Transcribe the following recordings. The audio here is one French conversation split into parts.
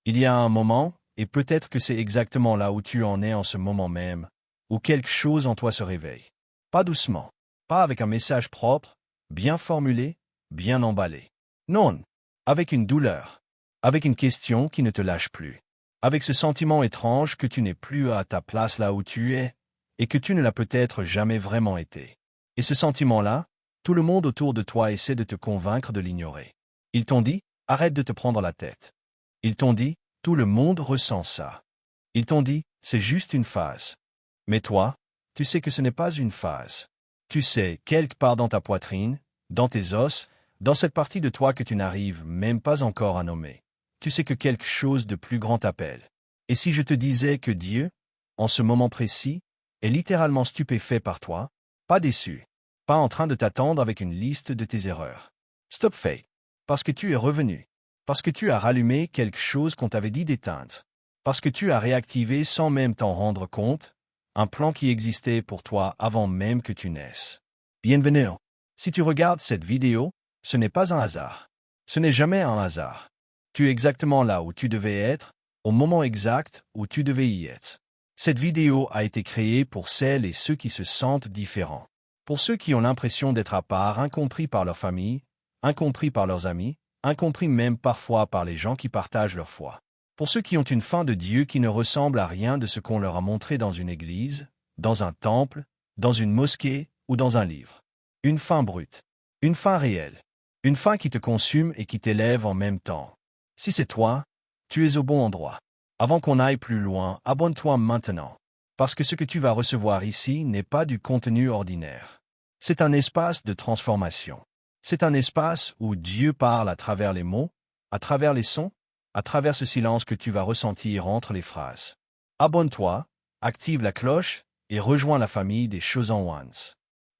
Il y a un moment, et peut-être que c'est exactement là où tu en es en ce moment même, où quelque chose en toi se réveille. Pas doucement, pas avec un message propre, bien formulé, bien emballé. Non, avec une douleur, avec une question qui ne te lâche plus, avec ce sentiment étrange que tu n'es plus à ta place là où tu es, et que tu ne l'as peut-être jamais vraiment été. Et ce sentiment-là, tout le monde autour de toi essaie de te convaincre de l'ignorer. Ils t'ont dit, arrête de te prendre la tête. Ils t'ont dit, tout le monde ressent ça. Ils t'ont dit, c'est juste une phase. Mais toi, tu sais que ce n'est pas une phase. Tu sais, quelque part dans ta poitrine, dans tes os, dans cette partie de toi que tu n'arrives même pas encore à nommer, tu sais que quelque chose de plus grand t'appelle. Et si je te disais que Dieu, en ce moment précis, est littéralement stupéfait par toi, pas déçu, pas en train de t'attendre avec une liste de tes erreurs. Stop fait. Parce que tu es revenu. Parce que tu as rallumé quelque chose qu'on t'avait dit d'éteindre. Parce que tu as réactivé sans même t'en rendre compte, un plan qui existait pour toi avant même que tu naisses. Bienvenue. Si tu regardes cette vidéo, ce n'est pas un hasard. Ce n'est jamais un hasard. Tu es exactement là où tu devais être, au moment exact où tu devais y être. Cette vidéo a été créée pour celles et ceux qui se sentent différents. Pour ceux qui ont l'impression d'être à part, incompris par leur famille, incompris par leurs amis, incompris même parfois par les gens qui partagent leur foi. Pour ceux qui ont une fin de Dieu qui ne ressemble à rien de ce qu'on leur a montré dans une église, dans un temple, dans une mosquée ou dans un livre. Une fin brute. Une fin réelle. Une fin qui te consume et qui t'élève en même temps. Si c'est toi, tu es au bon endroit. Avant qu'on aille plus loin, abonne-toi maintenant. Parce que ce que tu vas recevoir ici n'est pas du contenu ordinaire. C'est un espace de transformation. C'est un espace où Dieu parle à travers les mots, à travers les sons, à travers ce silence que tu vas ressentir entre les phrases. Abonne-toi, active la cloche et rejoins la famille des Chosen Ones.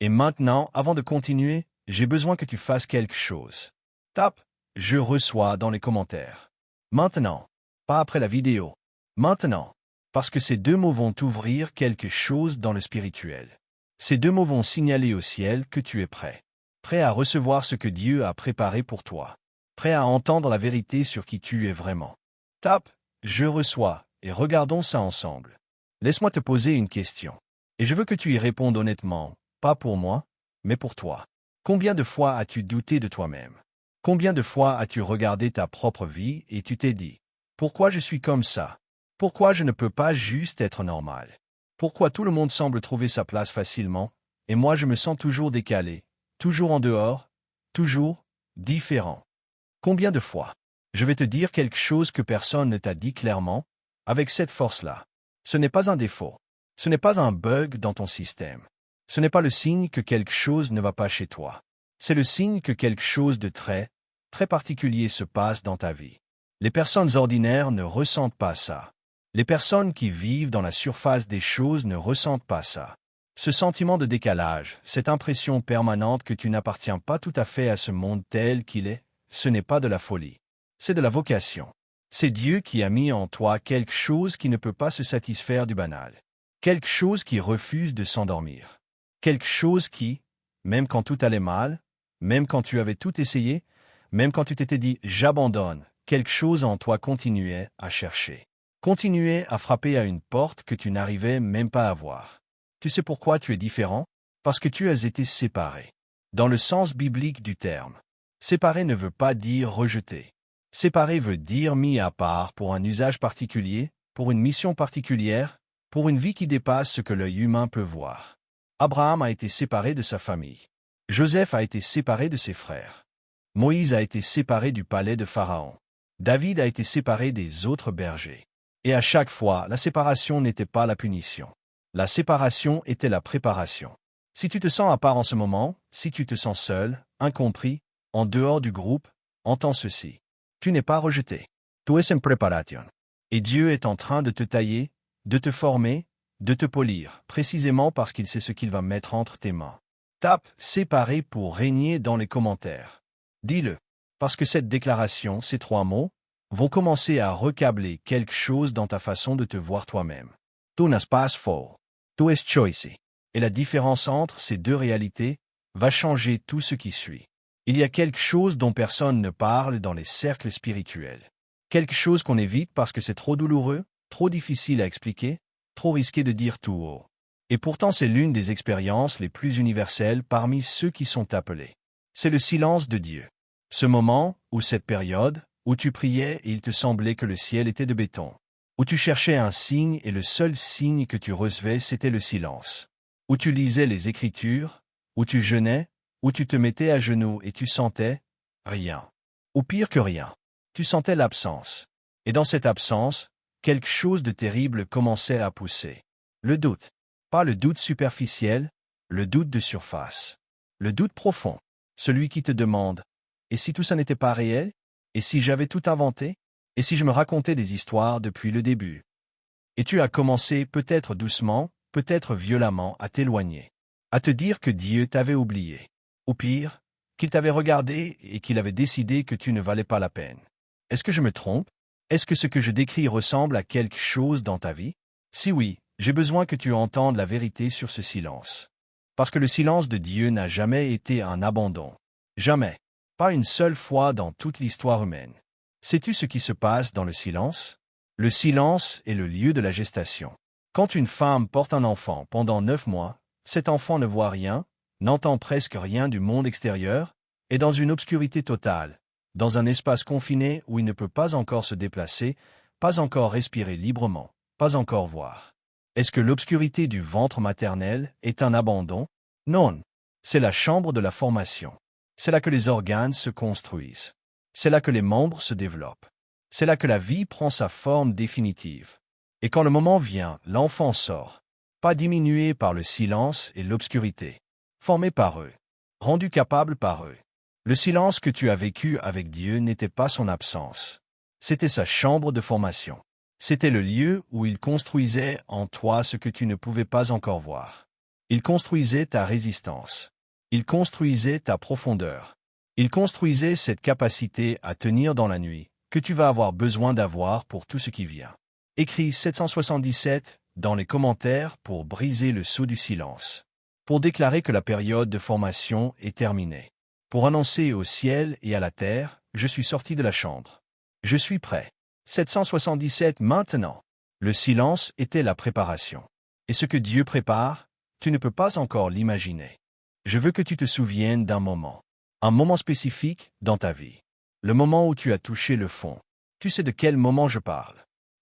Et maintenant, avant de continuer, j'ai besoin que tu fasses quelque chose. Tape « Je reçois » dans les commentaires. Maintenant, pas après la vidéo. Maintenant, parce que ces deux mots vont t'ouvrir quelque chose dans le spirituel. Ces deux mots vont signaler au ciel que tu es prêt. Prêt à recevoir ce que Dieu a préparé pour toi. Prêt à entendre la vérité sur qui tu es vraiment. Tape « Je reçois » et regardons ça ensemble. Laisse-moi te poser une question. Et je veux que tu y répondes honnêtement, pas pour moi, mais pour toi. Combien de fois as-tu douté de toi-même? Combien de fois as-tu regardé ta propre vie et tu t'es dit « Pourquoi je suis comme ça? Pourquoi je ne peux pas juste être normal? Pourquoi tout le monde semble trouver sa place facilement, et moi je me sens toujours décalé, toujours en dehors, toujours différent? » Combien de fois? Je vais te dire quelque chose que personne ne t'a dit clairement, avec cette force-là. Ce n'est pas un défaut. Ce n'est pas un bug dans ton système. Ce n'est pas le signe que quelque chose ne va pas chez toi. C'est le signe que quelque chose de très, très particulier se passe dans ta vie. Les personnes ordinaires ne ressentent pas ça. Les personnes qui vivent dans la surface des choses ne ressentent pas ça. Ce sentiment de décalage, cette impression permanente que tu n'appartiens pas tout à fait à ce monde tel qu'il est, ce n'est pas de la folie. C'est de la vocation. C'est Dieu qui a mis en toi quelque chose qui ne peut pas se satisfaire du banal. Quelque chose qui refuse de s'endormir. Quelque chose qui, même quand tout allait mal, même quand tu avais tout essayé, même quand tu t'étais dit « j'abandonne », quelque chose en toi continuait à chercher. Continuait à frapper à une porte que tu n'arrivais même pas à voir. Tu sais pourquoi tu es différent? Parce que tu as été séparé. Dans le sens biblique du terme. Séparé ne veut pas dire rejeté. Séparé veut dire mis à part pour un usage particulier, pour une mission particulière, pour une vie qui dépasse ce que l'œil humain peut voir. Abraham a été séparé de sa famille. Joseph a été séparé de ses frères. Moïse a été séparé du palais de Pharaon. David a été séparé des autres bergers. Et à chaque fois, la séparation n'était pas la punition. La séparation était la préparation. Si tu te sens à part en ce moment, si tu te sens seul, incompris, en dehors du groupe, entends ceci. Tu n'es pas rejeté. Tu es en préparation. Et Dieu est en train de te tailler, de te former, de te polir, précisément parce qu'il sait ce qu'il va mettre entre tes mains. Tape « séparé » pour régner dans les commentaires. Dis-le. Parce que cette déclaration, ces trois mots, vont commencer à recabler quelque chose dans ta façon de te voir toi-même. Tu n'es pas faux. Tu es choice. Et la différence entre ces deux réalités va changer tout ce qui suit. Il y a quelque chose dont personne ne parle dans les cercles spirituels. Quelque chose qu'on évite parce que c'est trop douloureux, trop difficile à expliquer, trop risqué de dire tout haut. Et pourtant c'est l'une des expériences les plus universelles parmi ceux qui sont appelés. C'est le silence de Dieu. Ce moment, ou cette période, où tu priais et il te semblait que le ciel était de béton. Où tu cherchais un signe et le seul signe que tu recevais c'était le silence. Où tu lisais les Écritures, où tu jeûnais, où tu te mettais à genoux et tu sentais rien. Ou pire que rien. Tu sentais l'absence. Et dans cette absence, quelque chose de terrible commençait à pousser. Le doute. Pas le doute superficiel, le doute de surface. Le doute profond. Celui qui te demande « Et si tout ça n'était pas réel? Et si j'avais tout inventé? Et si je me racontais des histoires depuis le début ?» Et tu as commencé peut-être doucement, peut-être violemment à t'éloigner. À te dire que Dieu t'avait oublié. Ou pire, qu'il t'avait regardé et qu'il avait décidé que tu ne valais pas la peine. Est-ce que je me trompe? Est-ce que ce que je décris ressemble à quelque chose dans ta vie? Si oui, j'ai besoin que tu entendes la vérité sur ce silence. Parce que le silence de Dieu n'a jamais été un abandon. Jamais. Pas une seule fois dans toute l'histoire humaine. Sais-tu ce qui se passe dans le silence? Le silence est le lieu de la gestation. Quand une femme porte un enfant pendant 9 mois, cet enfant ne voit rien, n'entend presque rien du monde extérieur, est dans une obscurité totale, dans un espace confiné où il ne peut pas encore se déplacer, pas encore respirer librement, pas encore voir. Est-ce que l'obscurité du ventre maternel est un abandon? Non. C'est la chambre de la formation. C'est là que les organes se construisent. C'est là que les membres se développent. C'est là que la vie prend sa forme définitive. Et quand le moment vient, l'enfant sort, pas diminué par le silence et l'obscurité, formé par eux, rendu capable par eux. Le silence que tu as vécu avec Dieu n'était pas son absence. C'était sa chambre de formation. C'était le lieu où il construisait en toi ce que tu ne pouvais pas encore voir. Il construisait ta résistance. Il construisait ta profondeur. Il construisait cette capacité à tenir dans la nuit, que tu vas avoir besoin d'avoir pour tout ce qui vient. Écris 777 dans les commentaires pour briser le sceau du silence. Pour déclarer que la période de formation est terminée. Pour annoncer au ciel et à la terre, je suis sorti de la chambre. Je suis prêt. 777 maintenant. Le silence était la préparation. Et ce que Dieu prépare, tu ne peux pas encore l'imaginer. Je veux que tu te souviennes d'un moment. Un moment spécifique dans ta vie. Le moment où tu as touché le fond. Tu sais de quel moment je parle.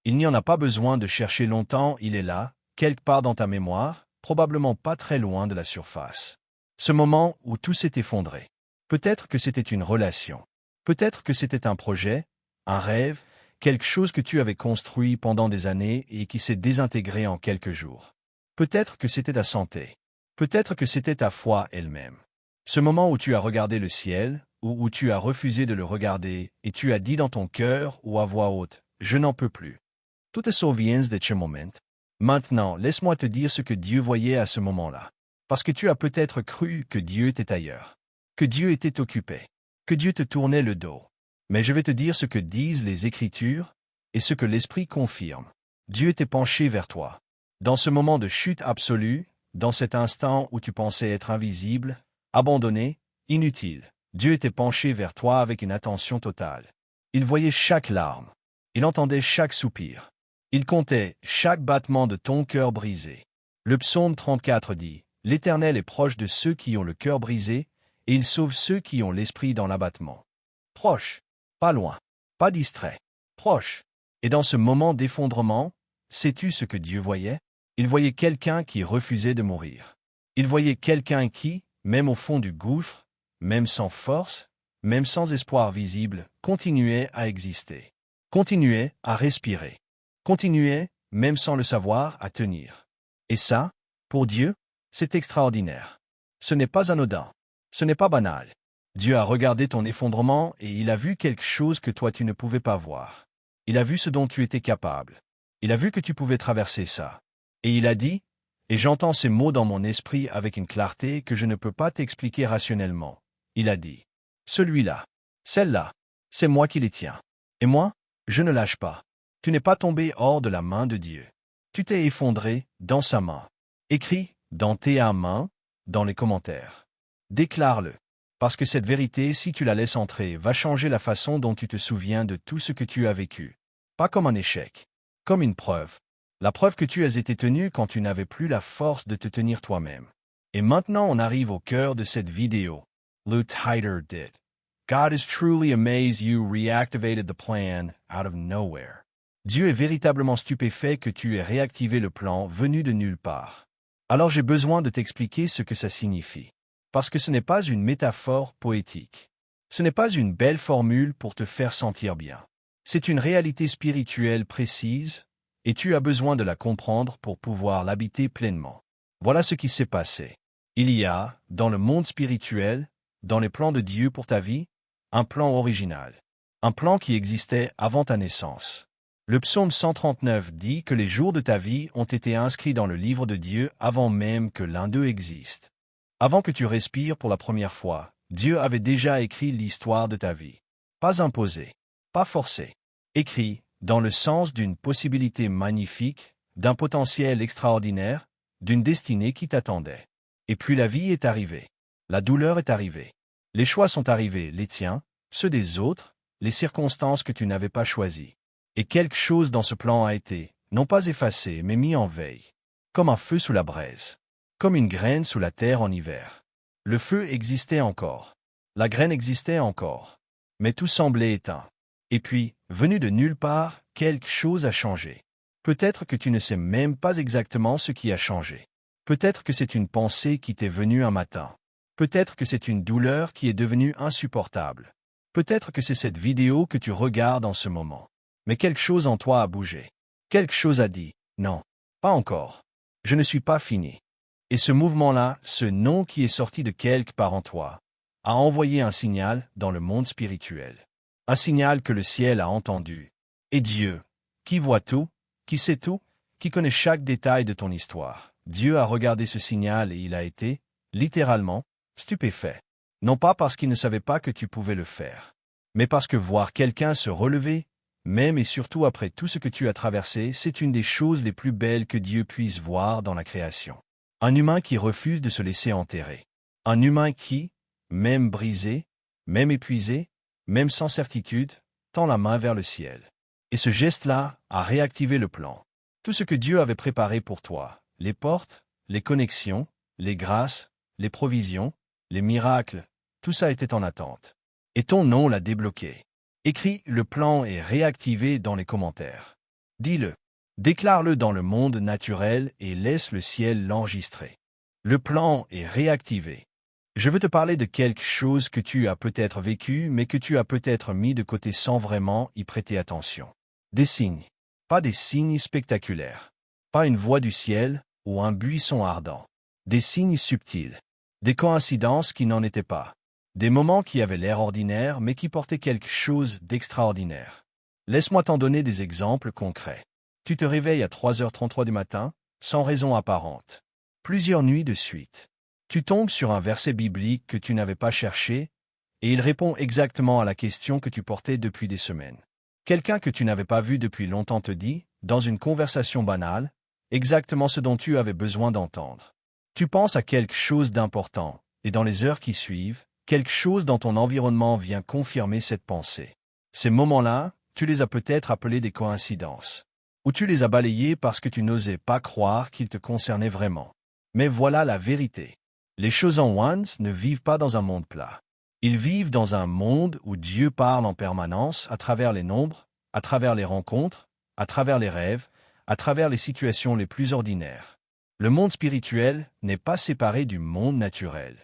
Il n'y en a pas besoin de chercher longtemps, il est là, quelque part dans ta mémoire, probablement pas très loin de la surface. Ce moment où tout s'est effondré. Peut-être que c'était une relation. Peut-être que c'était un projet, un rêve, quelque chose que tu avais construit pendant des années et qui s'est désintégré en quelques jours. Peut-être que c'était ta santé. Peut-être que c'était ta foi elle-même. Ce moment où tu as regardé le ciel, ou où tu as refusé de le regarder, et tu as dit dans ton cœur ou à voix haute, « Je n'en peux plus ». Tu te souviens de ce moment? Maintenant, laisse-moi te dire ce que Dieu voyait à ce moment-là. Parce que tu as peut-être cru que Dieu était ailleurs, que Dieu était occupé, que Dieu te tournait le dos. Mais je vais te dire ce que disent les Écritures, et ce que l'Esprit confirme. Dieu était penché vers toi. Dans ce moment de chute absolue, dans cet instant où tu pensais être invisible, abandonné, inutile, Dieu était penché vers toi avec une attention totale. Il voyait chaque larme. Il entendait chaque soupir. Il comptait chaque battement de ton cœur brisé. Le psaume 34 dit, « L'Éternel est proche de ceux qui ont le cœur brisé, et il sauve ceux qui ont l'esprit dans l'abattement. » Proche, pas loin, pas distrait, proche. Et dans ce moment d'effondrement, sais-tu ce que Dieu voyait? Il voyait quelqu'un qui refusait de mourir. Il voyait quelqu'un qui, même au fond du gouffre, même sans force, même sans espoir visible, continuait à exister. Continuait à respirer. Continuait, même sans le savoir, à tenir. Et ça, pour Dieu, c'est extraordinaire. Ce n'est pas anodin. Ce n'est pas banal. Dieu a regardé ton effondrement et il a vu quelque chose que toi tu ne pouvais pas voir. Il a vu ce dont tu étais capable. Il a vu que tu pouvais traverser ça. Et il a dit, et j'entends ces mots dans mon esprit avec une clarté que je ne peux pas t'expliquer rationnellement. Il a dit, celui-là, celle-là, c'est moi qui les tiens. Et moi, je ne lâche pas. Tu n'es pas tombé hors de la main de Dieu. Tu t'es effondré dans sa main. Écris dans tes mains, dans les commentaires. Déclare-le. Parce que cette vérité, si tu la laisses entrer, va changer la façon dont tu te souviens de tout ce que tu as vécu. Pas comme un échec, comme une preuve. La preuve que tu as été tenu quand tu n'avais plus la force de te tenir toi-même. Et maintenant on arrive au cœur de cette vidéo. Lou Tider did. God is truly amazed you reactivated the plan out of nowhere. Dieu est véritablement stupéfait que tu aies réactivé le plan venu de nulle part. Alors j'ai besoin de t'expliquer ce que ça signifie. Parce que ce n'est pas une métaphore poétique. Ce n'est pas une belle formule pour te faire sentir bien. C'est une réalité spirituelle précise, et tu as besoin de la comprendre pour pouvoir l'habiter pleinement. Voilà ce qui s'est passé. Il y a, dans le monde spirituel, dans les plans de Dieu pour ta vie, un plan original. Un plan qui existait avant ta naissance. Le psaume 139 dit que les jours de ta vie ont été inscrits dans le livre de Dieu avant même que l'un d'eux existe. Avant que tu respires pour la première fois, Dieu avait déjà écrit l'histoire de ta vie. Pas imposé, pas forcé. Écrit, dans le sens d'une possibilité magnifique, d'un potentiel extraordinaire, d'une destinée qui t'attendait. Et puis la vie est arrivée. La douleur est arrivée. Les choix sont arrivés, les tiens, ceux des autres, les circonstances que tu n'avais pas choisies. Et quelque chose dans ce plan a été, non pas effacé, mais mis en veille. Comme un feu sous la braise. Comme une graine sous la terre en hiver. Le feu existait encore. La graine existait encore. Mais tout semblait éteint. Et puis, venu de nulle part, quelque chose a changé. Peut-être que tu ne sais même pas exactement ce qui a changé. Peut-être que c'est une pensée qui t'est venue un matin. Peut-être que c'est une douleur qui est devenue insupportable. Peut-être que c'est cette vidéo que tu regardes en ce moment. Mais quelque chose en toi a bougé. Quelque chose a dit, non, pas encore. Je ne suis pas fini. Et ce mouvement-là, ce non qui est sorti de quelque part en toi, a envoyé un signal dans le monde spirituel. Un signal que le ciel a entendu. Et Dieu, qui voit tout, qui sait tout, qui connaît chaque détail de ton histoire, Dieu a regardé ce signal et il a été, littéralement, stupéfait. Non pas parce qu'il ne savait pas que tu pouvais le faire, mais parce que voir quelqu'un se relever, même et surtout après tout ce que tu as traversé, c'est une des choses les plus belles que Dieu puisse voir dans la création. Un humain qui refuse de se laisser enterrer. Un humain qui, même brisé, même épuisé, même sans certitude, tend la main vers le ciel. Et ce geste-là a réactivé le plan. Tout ce que Dieu avait préparé pour toi, les portes, les connexions, les grâces, les provisions, les miracles, tout ça était en attente. Et ton nom l'a débloqué. Écris le plan est réactivé dans les commentaires. Dis-le. Déclare-le dans le monde naturel et laisse le ciel l'enregistrer. Le plan est réactivé. Je veux te parler de quelque chose que tu as peut-être vécu, mais que tu as peut-être mis de côté sans vraiment y prêter attention. Des signes. Pas des signes spectaculaires. Pas une voix du ciel ou un buisson ardent. Des signes subtils. Des coïncidences qui n'en étaient pas. Des moments qui avaient l'air ordinaires mais qui portaient quelque chose d'extraordinaire. Laisse-moi t'en donner des exemples concrets. Tu te réveilles à 3h33 du matin, sans raison apparente. Plusieurs nuits de suite. Tu tombes sur un verset biblique que tu n'avais pas cherché, et il répond exactement à la question que tu portais depuis des semaines. Quelqu'un que tu n'avais pas vu depuis longtemps te dit, dans une conversation banale, exactement ce dont tu avais besoin d'entendre. Tu penses à quelque chose d'important, et dans les heures qui suivent, quelque chose dans ton environnement vient confirmer cette pensée. Ces moments-là, tu les as peut-être appelés des coïncidences. Ou tu les as balayés parce que tu n'osais pas croire qu'ils te concernaient vraiment. Mais voilà la vérité. Les chosen ones ne vivent pas dans un monde plat. Ils vivent dans un monde où Dieu parle en permanence à travers les nombres, à travers les rencontres, à travers les rêves, à travers les situations les plus ordinaires. Le monde spirituel n'est pas séparé du monde naturel.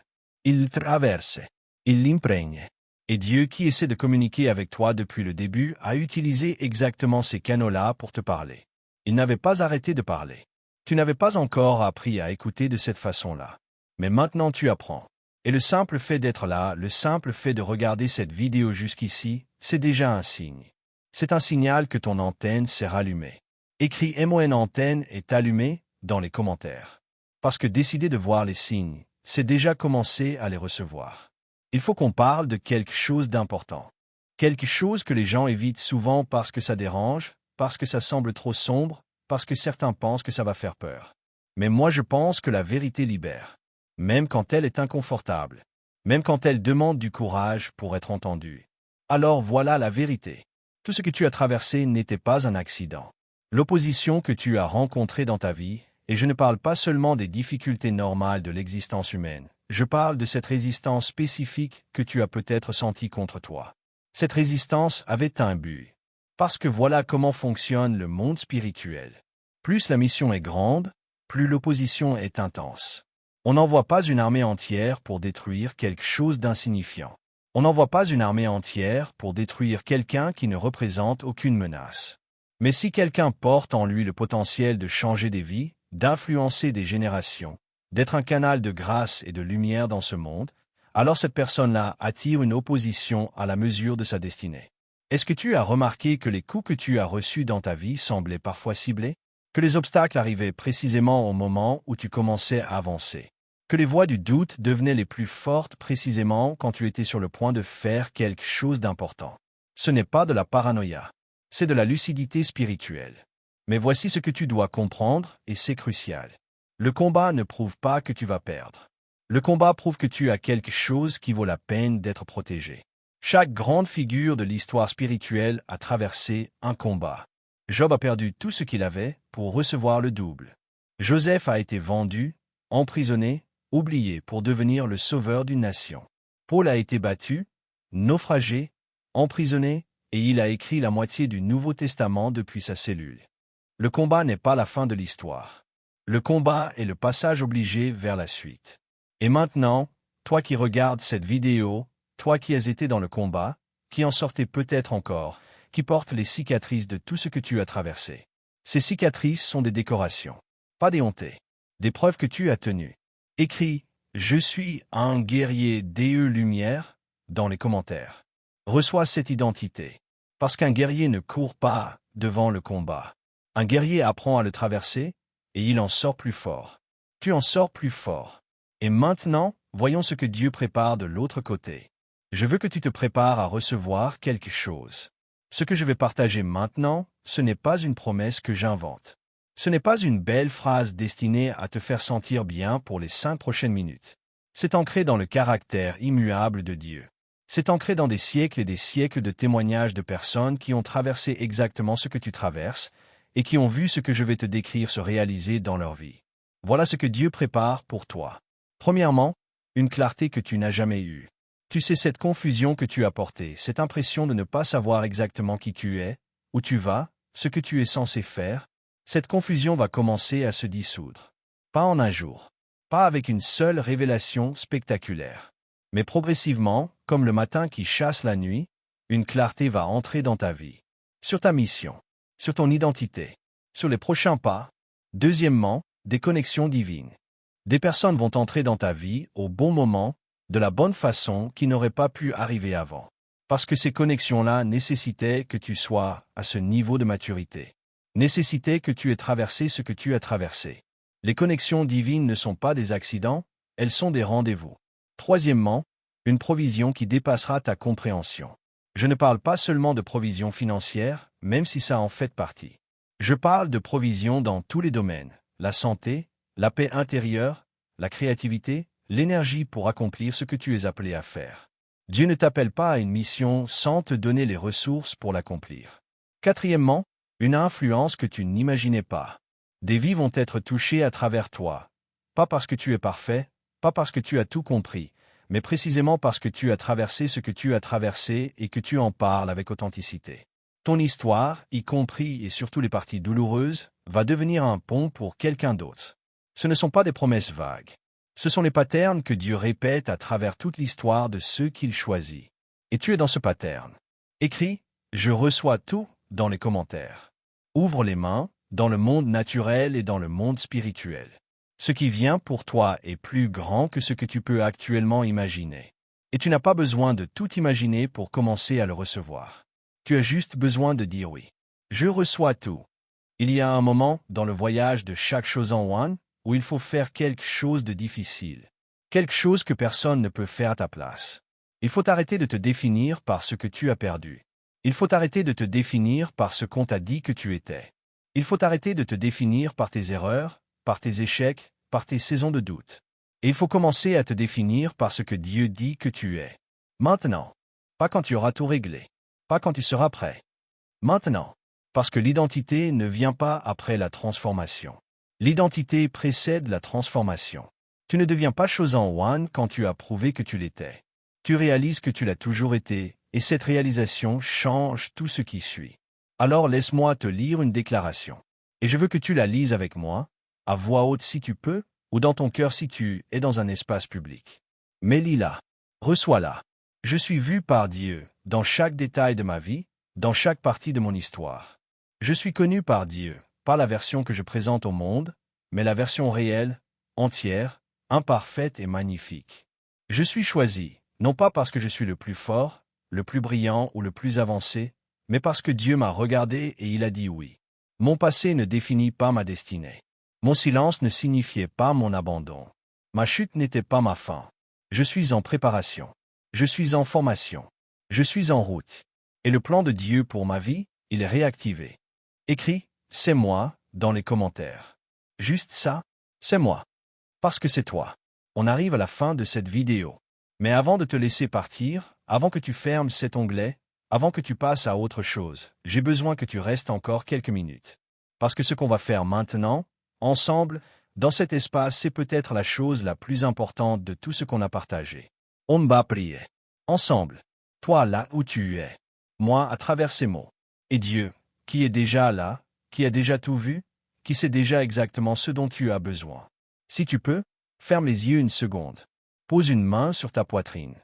Il le traverse, il l'imprègne. Et Dieu qui essaie de communiquer avec toi depuis le début a utilisé exactement ces canaux-là pour te parler. Il n'avait pas arrêté de parler. Tu n'avais pas encore appris à écouter de cette façon-là. Mais maintenant tu apprends. Et le simple fait d'être là, le simple fait de regarder cette vidéo jusqu'ici, c'est déjà un signe. C'est un signal que ton antenne s'est rallumée. Écris MON antenne est allumée dans les commentaires. Parce que décider de voir les signes, c'est déjà commencer à les recevoir. Il faut qu'on parle de quelque chose d'important. Quelque chose que les gens évitent souvent parce que ça dérange, parce que ça semble trop sombre, parce que certains pensent que ça va faire peur. Mais moi je pense que la vérité libère. Même quand elle est inconfortable. même quand elles demandent du courage pour être entendues. Alors voilà la vérité. Tout ce que tu as traversé n'était pas un accident. L'opposition que tu as rencontrée dans ta vie, et je ne parle pas seulement des difficultés normales de l'existence humaine, je parle de cette résistance spécifique que tu as peut-être sentie contre toi. Cette résistance avait un but. Parce que voilà comment fonctionne le monde spirituel. Plus la mission est grande, plus l'opposition est intense. On n'envoie pas une armée entière pour détruire quelque chose d'insignifiant. On n'envoie pas une armée entière pour détruire quelqu'un qui ne représente aucune menace. Mais si quelqu'un porte en lui le potentiel de changer des vies, d'influencer des générations, d'être un canal de grâce et de lumière dans ce monde, alors cette personne-là attire une opposition à la mesure de sa destinée. Est-ce que tu as remarqué que les coups que tu as reçus dans ta vie semblaient parfois ciblés? Que les obstacles arrivaient précisément au moment où tu commençais à avancer? Que les voix du doute devenaient les plus fortes précisément quand tu étais sur le point de faire quelque chose d'important? Ce n'est pas de la paranoïa, c'est de la lucidité spirituelle. Mais voici ce que tu dois comprendre, et c'est crucial. Le combat ne prouve pas que tu vas perdre. Le combat prouve que tu as quelque chose qui vaut la peine d'être protégé. Chaque grande figure de l'histoire spirituelle a traversé un combat. Job a perdu tout ce qu'il avait pour recevoir le double. Joseph a été vendu, emprisonné, oublié pour devenir le sauveur d'une nation. Paul a été battu, naufragé, emprisonné, et il a écrit la moitié du Nouveau Testament depuis sa cellule. Le combat n'est pas la fin de l'histoire. Le combat est le passage obligé vers la suite. Et maintenant, toi qui regardes cette vidéo, toi qui as été dans le combat, qui en sortais peut-être encore, qui portes les cicatrices de tout ce que tu as traversé. Ces cicatrices sont des décorations, pas des hontés, des preuves que tu as tenues. Écris « Je suis un guerrier DE Lumière » dans les commentaires. Reçois cette identité. Parce qu'un guerrier ne court pas devant le combat. Un guerrier apprend à le traverser, et il en sort plus fort. Tu en sors plus fort. Et maintenant, voyons ce que Dieu prépare de l'autre côté. Je veux que tu te prépares à recevoir quelque chose. Ce que je vais partager maintenant, ce n'est pas une promesse que j'invente. Ce n'est pas une belle phrase destinée à te faire sentir bien pour les 5 prochaines minutes. C'est ancré dans le caractère immuable de Dieu. C'est ancré dans des siècles et des siècles de témoignages de personnes qui ont traversé exactement ce que tu traverses et qui ont vu ce que je vais te décrire se réaliser dans leur vie. Voilà ce que Dieu prépare pour toi. Premièrement, une clarté que tu n'as jamais eue. Tu sais cette confusion que tu as portée, cette impression de ne pas savoir exactement qui tu es, où tu vas, ce que tu es censé faire, cette confusion va commencer à se dissoudre. Pas en un jour, pas avec une seule révélation spectaculaire. Mais progressivement, comme le matin qui chasse la nuit, une clarté va entrer dans ta vie. Sur ta mission, sur ton identité, sur les prochains pas. Deuxièmement, des connexions divines. Des personnes vont entrer dans ta vie au bon moment, de la bonne façon qui n'aurait pas pu arriver avant. Parce que ces connexions-là nécessitaient que tu sois à ce niveau de maturité. Nécessitaient que tu aies traversé ce que tu as traversé. Les connexions divines ne sont pas des accidents, elles sont des rendez-vous. Troisièmement, une provision qui dépassera ta compréhension. Je ne parle pas seulement de provision financière, même si ça en fait partie. Je parle de provision dans tous les domaines, la santé, la paix intérieure, la créativité, l'énergie pour accomplir ce que tu es appelé à faire. Dieu ne t'appelle pas à une mission sans te donner les ressources pour l'accomplir. Quatrièmement, une influence que tu n'imaginais pas. Des vies vont être touchées à travers toi. Pas parce que tu es parfait, pas parce que tu as tout compris, mais précisément parce que tu as traversé ce que tu as traversé et que tu en parles avec authenticité. Ton histoire, y compris et surtout les parties douloureuses, va devenir un pont pour quelqu'un d'autre. Ce ne sont pas des promesses vagues. Ce sont les patterns que Dieu répète à travers toute l'histoire de ceux qu'il choisit. Et tu es dans ce pattern. Écris « Je reçois tout » dans les commentaires. Ouvre les mains, dans le monde naturel et dans le monde spirituel. Ce qui vient pour toi est plus grand que ce que tu peux actuellement imaginer. Et tu n'as pas besoin de tout imaginer pour commencer à le recevoir. Tu as juste besoin de dire oui. Je reçois tout. Il y a un moment, dans le voyage de chaque chose en one, où il faut faire quelque chose de difficile. Quelque chose que personne ne peut faire à ta place. Il faut arrêter de te définir par ce que tu as perdu. Il faut arrêter de te définir par ce qu'on t'a dit que tu étais. Il faut arrêter de te définir par tes erreurs, par tes échecs, par tes saisons de doute. Et il faut commencer à te définir par ce que Dieu dit que tu es. Maintenant. Pas quand tu auras tout réglé. Pas quand tu seras prêt. Maintenant. Parce que l'identité ne vient pas après la transformation. L'identité précède la transformation. Tu ne deviens pas Chosen One quand tu as prouvé que tu l'étais. Tu réalises que tu l'as toujours été, et cette réalisation change tout ce qui suit. Alors laisse-moi te lire une déclaration. Et je veux que tu la lises avec moi, à voix haute si tu peux, ou dans ton cœur si tu es dans un espace public. Mais lis-la. Reçois-la. Je suis vu par Dieu, dans chaque détail de ma vie, dans chaque partie de mon histoire. Je suis connu par Dieu, pas la version que je présente au monde, mais la version réelle, entière, imparfaite et magnifique. Je suis choisi, non pas parce que je suis le plus fort, le plus brillant ou le plus avancé, mais parce que Dieu m'a regardé et il a dit oui. Mon passé ne définit pas ma destinée. Mon silence ne signifiait pas mon abandon. Ma chute n'était pas ma fin. Je suis en préparation. Je suis en formation. Je suis en route. Et le plan de Dieu pour ma vie, il est réactivé. Écris « C'est moi » dans les commentaires. Juste ça, c'est moi. Parce que c'est toi. On arrive à la fin de cette vidéo. Mais avant de te laisser partir, avant que tu fermes cet onglet, avant que tu passes à autre chose, j'ai besoin que tu restes encore quelques minutes. Parce que ce qu'on va faire maintenant, ensemble, dans cet espace, c'est peut-être la chose la plus importante de tout ce qu'on a partagé. On va prier. Ensemble. Toi là où tu es. Moi à travers ces mots. Et Dieu, qui est déjà là, qui a déjà tout vu, qui sait déjà exactement ce dont tu as besoin. Si tu peux, ferme les yeux une seconde. Pose une main sur ta poitrine.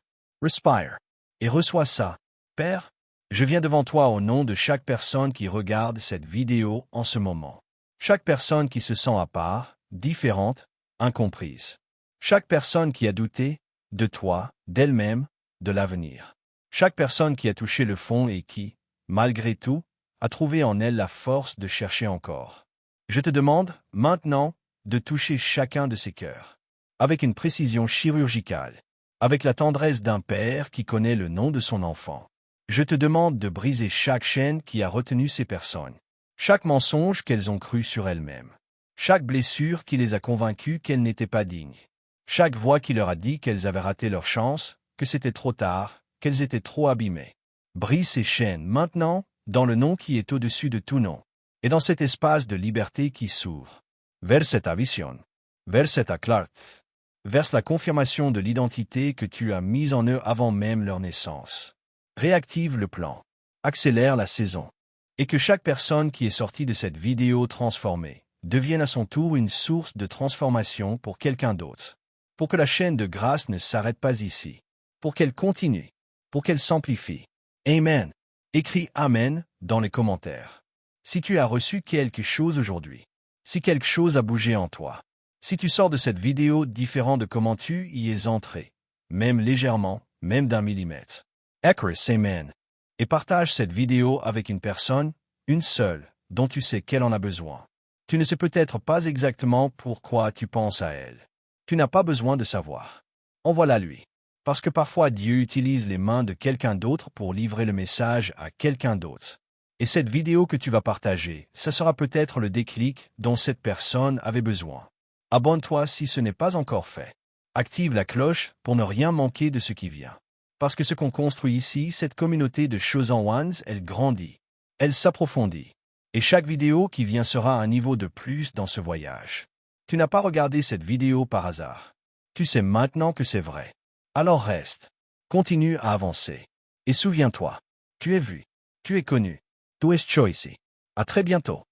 Respire. Et reçois ça. Père, je viens devant toi au nom de chaque personne qui regarde cette vidéo en ce moment. Chaque personne qui se sent à part, différente, incomprise. Chaque personne qui a douté de toi, d'elle-même, de l'avenir. Chaque personne qui a touché le fond et qui, malgré tout, a trouvé en elle la force de chercher encore. Je te demande, maintenant, de toucher chacun de ces cœurs. Avec une précision chirurgicale. Avec la tendresse d'un père qui connaît le nom de son enfant. Je te demande de briser chaque chaîne qui a retenu ces personnes. Chaque mensonge qu'elles ont cru sur elles-mêmes. Chaque blessure qui les a convaincues qu'elles n'étaient pas dignes. Chaque voix qui leur a dit qu'elles avaient raté leur chance, que c'était trop tard, qu'elles étaient trop abîmées. Brise ces chaînes maintenant, dans le nom qui est au-dessus de tout nom, et dans cet espace de liberté qui s'ouvre. Vers cette vision, vers cette clarté, vers la confirmation de l'identité que tu as mise en eux avant même leur naissance. Réactive le plan, accélère la saison, et que chaque personne qui est sortie de cette vidéo transformée devienne à son tour une source de transformation pour quelqu'un d'autre. Pour que la chaîne de grâce ne s'arrête pas ici. Pour qu'elle continue. Pour qu'elle s'amplifie. Amen. Écris Amen dans les commentaires. Si tu as reçu quelque chose aujourd'hui. Si quelque chose a bougé en toi. Si tu sors de cette vidéo différent de comment tu y es entré. Même légèrement, même d'un millimètre. Écris Amen. Et partage cette vidéo avec une personne, une seule, dont tu sais qu'elle en a besoin. Tu ne sais peut-être pas exactement pourquoi tu penses à elle. Tu n'as pas besoin de savoir. Envoie-la lui. Parce que parfois Dieu utilise les mains de quelqu'un d'autre pour livrer le message à quelqu'un d'autre. Et cette vidéo que tu vas partager, ça sera peut-être le déclic dont cette personne avait besoin. Abonne-toi si ce n'est pas encore fait. Active la cloche pour ne rien manquer de ce qui vient. Parce que ce qu'on construit ici, cette communauté de Chosen Ones, elle grandit. Elle s'approfondit. Et chaque vidéo qui vient sera un niveau de plus dans ce voyage. Tu n'as pas regardé cette vidéo par hasard. Tu sais maintenant que c'est vrai. Alors reste. Continue à avancer. Et souviens-toi. Tu es vu. Tu es connu. Tu es choisi. À très bientôt.